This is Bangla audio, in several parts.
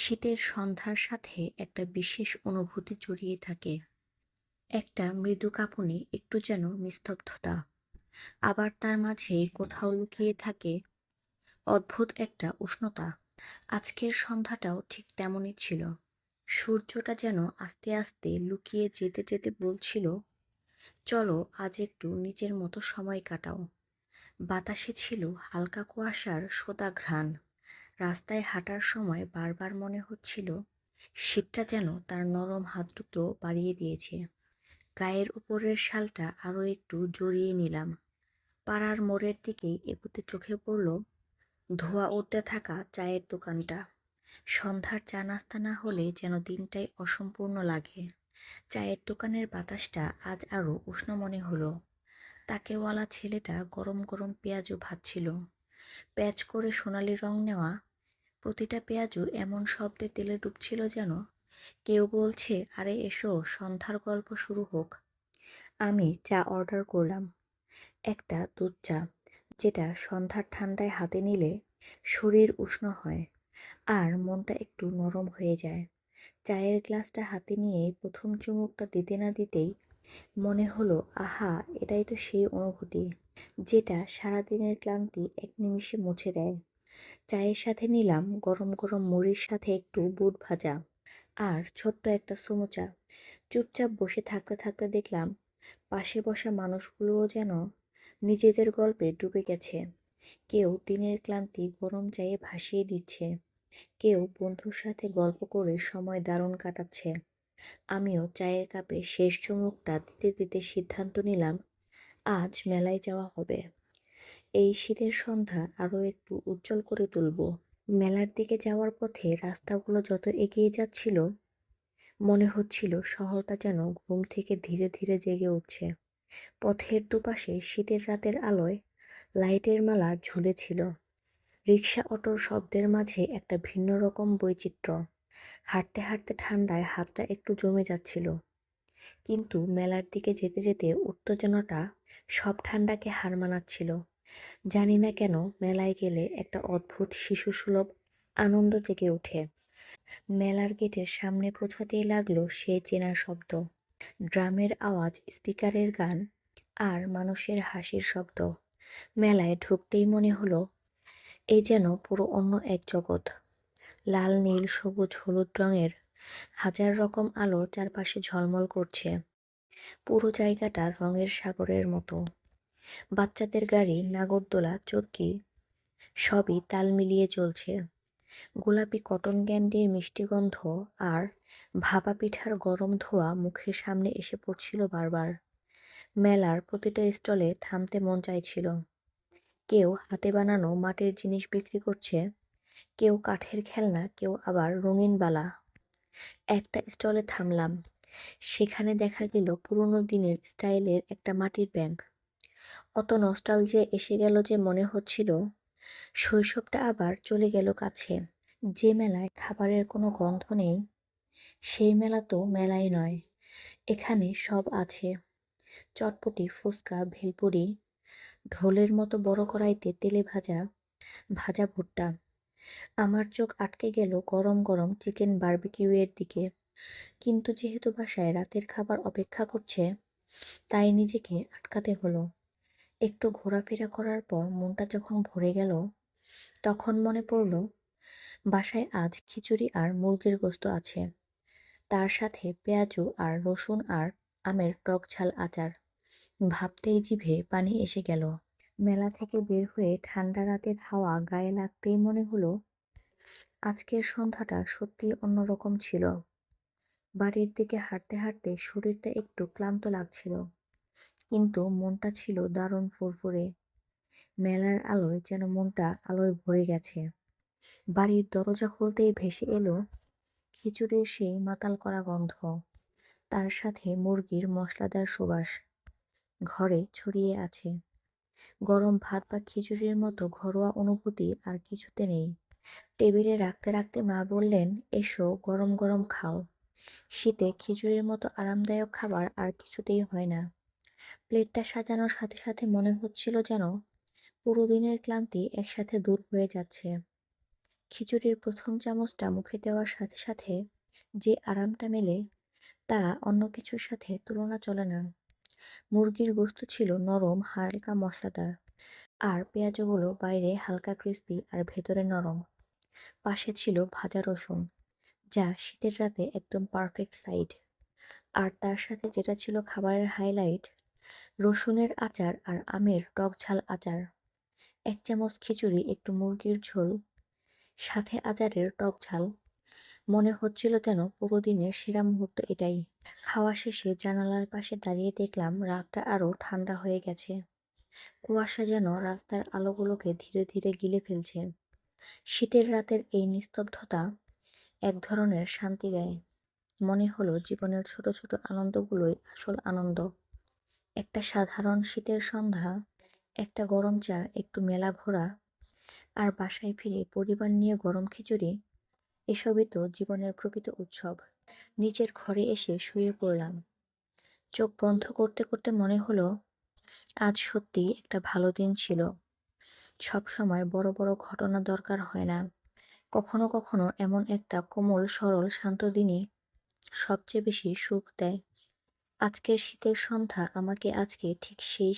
শীতের সন্ধ্যার সাথে একটা বিশেষ অনুভূতি জড়িয়ে থাকে। একটা মৃদু কাঁপুনি, একটু যেন নিস্তব্ধতা। আবার তার মাঝে কোথাও লুকিয়ে থাকে অদ্ভুত একটা উষ্ণতা। আজকের সন্ধ্যাটাও ঠিক তেমনই ছিল। সূর্যটা যেন আস্তে আস্তে লুকিয়ে যেতে যেতে বলছিল, চলো আজ একটু নিজের মতো সময় কাটাও। বাতাসে ছিল হালকা কুয়াশার সোদা ঘ্রাণ। রাস্তায় হাঁটার সময় বারবার মনে হচ্ছিল শীতটা যেন তার নরম হাত দুটো বাড়িয়ে দিয়েছে। গায়ের উপরের শালটা আরো একটু জড়িয়ে নিলাম। পাড়ার মোড়ের দিকেই এগুতে চোখে পড়ল ধোঁয়া উঠতে থাকা চায়ের দোকানটা। সন্ধ্যার চা নাস্তা না হলে যেন দিনটাই অসম্পূর্ণ লাগে। চায়ের দোকানের বাতাসটা আজ আরো উষ্ণ মনে হলো। তাকেওয়ালা ছেলেটা গরম গরম পেঁয়াজও ভাজছিল। প্যাচ করে সোনালি রং নেওয়া প্রতিটা পেঁয়াজু এমন শব্দে তেলে ডুবছিল যেন কেউ বলছে, আরে এসো, সন্ধ্যার গল্প শুরু হোক। আমি চা অর্ডার করলাম, একটা দুধ চা, যেটা সন্ধ্যার ঠান্ডায় হাতে নিলে শরীর উষ্ণ হয় আর মনটা একটু নরম হয়ে যায়। চায়ের গ্লাসটা হাতে নিয়ে প্রথম চুমুকটা দিতে না দিতেই মনে হলো, আহা, এটাই তো সেই অনুভূতি যেটা সারাদিনের ক্লান্তি এক নিমিষে মুছে দেয়। চায়ের সাথে নিলাম গরম গরম মুড়ির সাথে একটু বুট ভাজা আর ছোট্ট একটা সমুচা। চুপচাপ বসে থাকতে থাকতে দেখলাম পাশে বসা মানুষগুলোও যেন নিজেদের গল্পে ডুবে গেছে। কেউ দিনের ক্লান্তি গরম চায়ে ভাসিয়ে দিচ্ছে, কেউ বন্ধুর সাথে গল্প করে সময় দারুণ কাটাচ্ছে। আমিও চায়ের কাপে শেষ চুমুকটা দিতে দিতে সিদ্ধান্ত নিলাম, আজ মেলায় যাওয়া হবে। এই শীতের সন্ধ্যা আরো একটু উজ্জ্বল করে তুলব। মেলার দিকে যাওয়ার পথে রাস্তাগুলো যত এগিয়ে যাচ্ছিল, মনে হচ্ছিল শহরটা যেন ঘুম থেকে ধীরে ধীরে জেগে উঠছে। পথের দুপাশে শীতের রাতের আলোয় লাইটের মালা ঝুলেছিল। রিক্সা অটোর শব্দের মাঝে একটা ভিন্ন রকম বৈচিত্র্য। হাঁটতে হাঁটতে ঠান্ডায় হাতটা একটু জমে যাচ্ছিল, কিন্তু মেলার দিকে যেতে যেতে উত্তেজনাটা সব ঠান্ডাকে হার মানাচ্ছিল। জানি না কেন মেলায় গেলে একটা অদ্ভুত শিশুসুলভ আনন্দ জেগে ওঠে। মেলার গেটের সামনে পৌঁছাতেই লাগলো সেই চেনা শব্দ, ড্রামের আওয়াজ, স্পিকারের গান আর মানুষের হাসির শব্দ। মেলায় ঢুকতেই মনে হলো এই যেন পুরো অন্য এক জগৎ। লাল, নীল, সবুজ, হলুদ রঙের হাজার রকম আলো চারপাশে ঝলমল করছে। পুরো জায়গাটা রঙের সাগরের মতো। বাচ্চাদের গাড়ি, নাগরদোলা, চরকি সবই তাল মিলিয়ে চলছে। গোলাপি কটন ক্যান্ডির মিষ্টি গন্ধ আর ভাপা পিঠার গরম ধোঁয়া মুখের সামনে এসে পড়ছিল বারবার। মেলার প্রতিটা স্টলে থামতে মন চাইছিল। কেউ হাতে বানানো মাটির জিনিস বিক্রি করছে, কেউ কাঠের খেলনা, কেউ আবার রঙিন বালা। একটা স্টলে থামলাম, সেখানে দেখা গেল পুরোনো দিনের স্টাইলের একটা মাটির ব্যাংক। অত নস্টালজিয়া এসে গেল যে মনে হচ্ছিল শৈশবটা আবার চলে গেল কাছে। যে মেলায় খাবারের কোনো গন্ধ নেই, সেই মেলা তো মেলাই নয়। এখানে সব আছে, চটপটি, ফুচকা, ভেলপুরি, ঢোলের মতো বড় কড়াইতে তেলে ভাজা ভাজা ভুট্টা। আমার চোখ আটকে গেল গরম গরম চিকেন বারবিকিউ এর দিকে। কিন্তু যেহেতু বাসায় রাতের খাবার অপেক্ষা করছে, তাই নিজেকে আটকাতে হলো। একটু ঘোরাফেরা করার পর মনটা যখন ভরে গেল, তখন মনে পড়ল বাসায় আজ খিচুড়ি আর মুরগির গোশত আছে, তার সাথে পেঁয়াজু আর রসুন আর আমের টক ঝাল আচার। ভাবতেই জিভে পানি এসে গেল। মেলা থেকে বের হয়ে ঠান্ডা রাতের হাওয়া গায়ে লাগতেই মনে হলো আজকের সন্ধ্যাটা সত্যিই অন্যরকম ছিল। বাড়ির দিকে হাঁটতে হাঁটতে শরীরটা একটু ক্লান্ত লাগছিল, কিন্তু মনটা ছিল দারুণ ফুরফুরে। মেলার আলোয় যেন মনটা আলোয় ভরে গেছে। বাড়ির দরজা খুলতেই ভেসে এলো খিচুড়ির সেই মাতাল করা গন্ধ, তার সাথে মুরগির মশলাদার সুবাস ঘরে ছড়িয়ে আছে। গরম ভাত বা খিচুড়ির মতো ঘরোয়া অনুভূতি আর কিছুতে নেই। টেবিলে রাখতে রাখতে মা বললেন, এসো, গরম গরম খাও। শীতে খিচুড়ির মতো আরামদায়ক খাবার আর কিছুতেই হয় না। প্লেটটা সাজানোর সাথে সাথে মনে হচ্ছিল যেন পুরো দিনের ক্লান্তি একসাথে দূর হয়ে যাচ্ছে। খিচুড়ির প্রথম চামচটা মুখে দেওয়ার সাথে সাথে যে আরামটা মেলে তা অন্য কিছুর সাথে তুলনা চলে না। মুরগির গোশত ছিল নরম, হালকা মশলাদার, আর পেঁয়াজগুলো বাইরে হালকা ক্রিস্পি আর ভেতরে নরম। পাশে ছিল ভাজা রসুন, যা শীতের রাতে একদম পারফেক্ট সাইড। আর তার সাথে যেটা ছিল খাবারের হাইলাইট, রসুনের আচার আর আমের টক ঝাল আচার। এক চামচ খিচুড়ি, একটু মুরগির ঝোল, সাথে আচারের টক ঝাল। মনে হচ্ছিল যেন পুরো দিনের সেরা মুহূর্ত এটাই। খাওয়া শেষে জানালার পাশে দাঁড়িয়ে দেখলাম রাতটা আরো ঠান্ডা হয়ে গেছে। কুয়াশা যেন রাস্তার আলোগুলোকে ধীরে ধীরে গিলে ফেলছে। শীতের রাতের এই নিস্তব্ধতা এক ধরনের শান্তি দেয়। মনে হলো জীবনের ছোট ছোট আনন্দগুলোই আসল আনন্দ। একটা সাধারণ শীতের সন্ধ্যা, একটা গরম চা, একটু মেলা ঘোরা, আর বাসায় ফিরে পরিবার নিয়ে গরম খিচুড়ি, এসবই তো জীবনের প্রকৃত উৎসব। নিজের ঘরে এসে শুয়ে পড়লাম। চোখ বন্ধ করতে করতে মনে হলো আজ সত্যি একটা ভালো দিন ছিল। সবসময় বড় বড় ঘটনা দরকার হয় না। কখনো কখনো এমন একটা কোমল, সরল, শান্ত দিনই সবচেয়ে বেশি সুখ দেয়। আজকের শীতের সন্ধ্যা আমাকে আজকে ঠিক সেই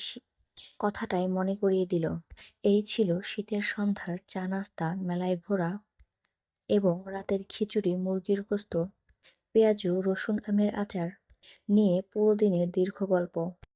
কথাটাই মনে করিয়ে দিল। এই ছিল শীতের সন্ধ্যার চা নাস্তা, মেলায় ঘোরা এবং রাতের খিচুড়ি, মুরগির গোশত, পেঁয়াজু, রসুন, আমের আচার নিয়ে পুরো দিনের দীর্ঘ গল্প।